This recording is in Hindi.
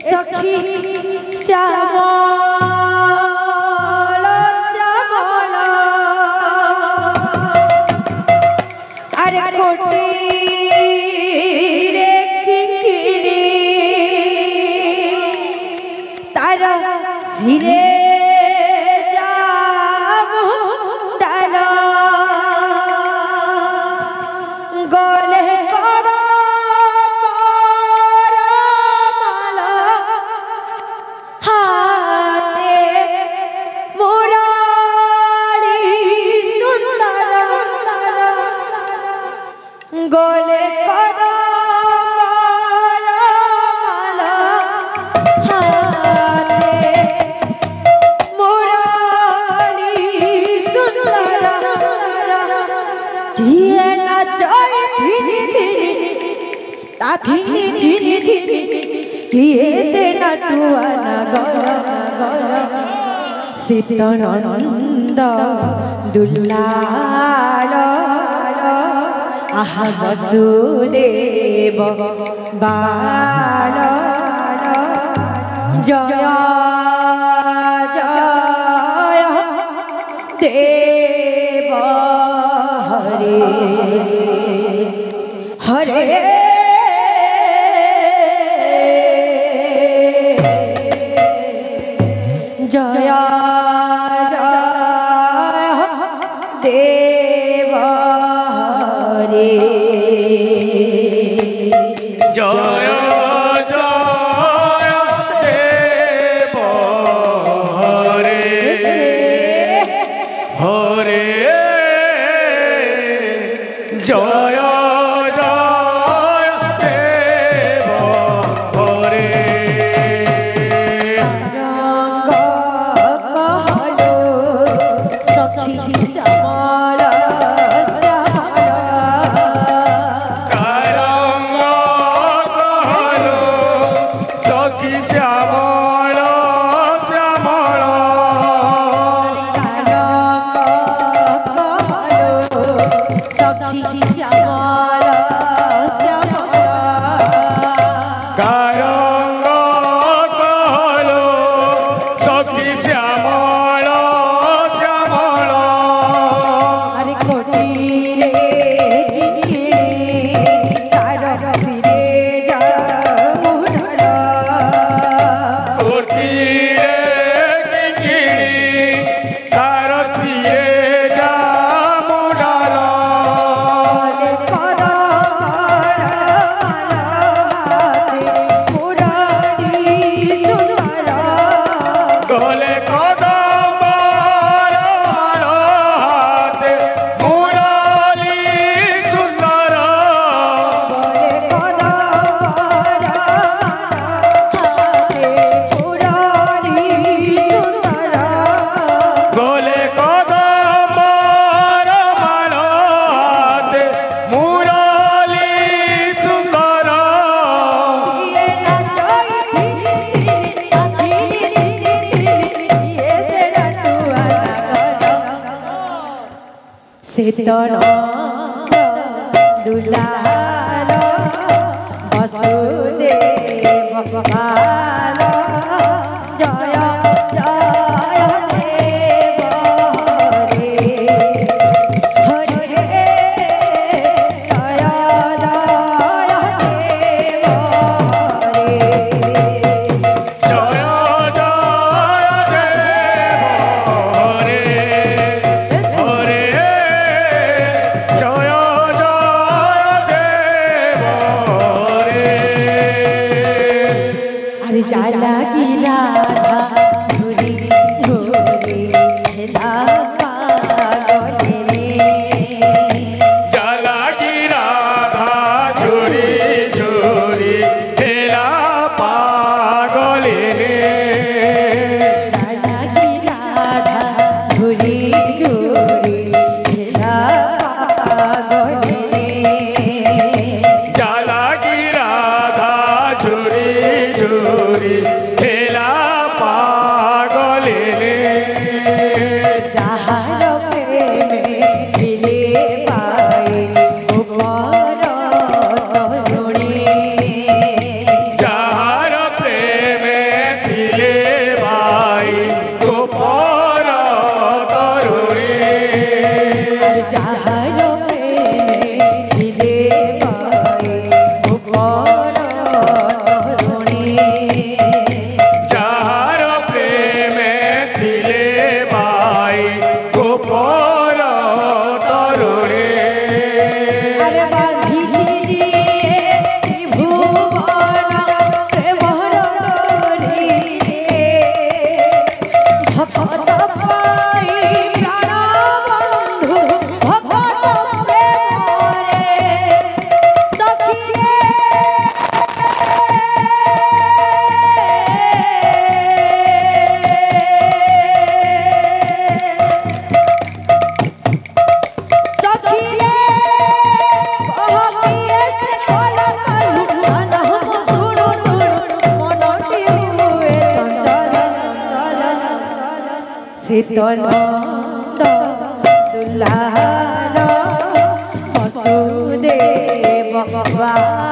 सखी श्यामल श्यामल अरे कोटी रे किंकिणी तारा सिरे गोले माला हाथे मुराली सुंदर दिए ना चाहे धीरे धीरे धीरे धीरे धीरे दिए से नटुआ नगरा सीतानंद दुलाल आहा वसुदेव बाल जय जय देव हरे हरे जय जय देव हरे जय जय देव हरे हरे जय सीतानंद दुलाल वसुदेव बाल जय जय देव हरे हरे जय जय देव যাহার প্রেমে দিলে ভাই উপর তরুণী যাহার প্রেমে দিলে ভাই গোপর তরুণী আরে বাঁধিছি ত্রিভুবন প্রেমর ডোরিতে ভকত পাই প্রাণ বন্ধু ভকত প্রেমরে সখিয়ে সখিয়ে কহিয়ে সে কল কলু মনহম শুণু শুণু মনটি হুয়ে চঞ্চল চঞ্চল শীতনন্দ দুলার বসুদেব ভগবান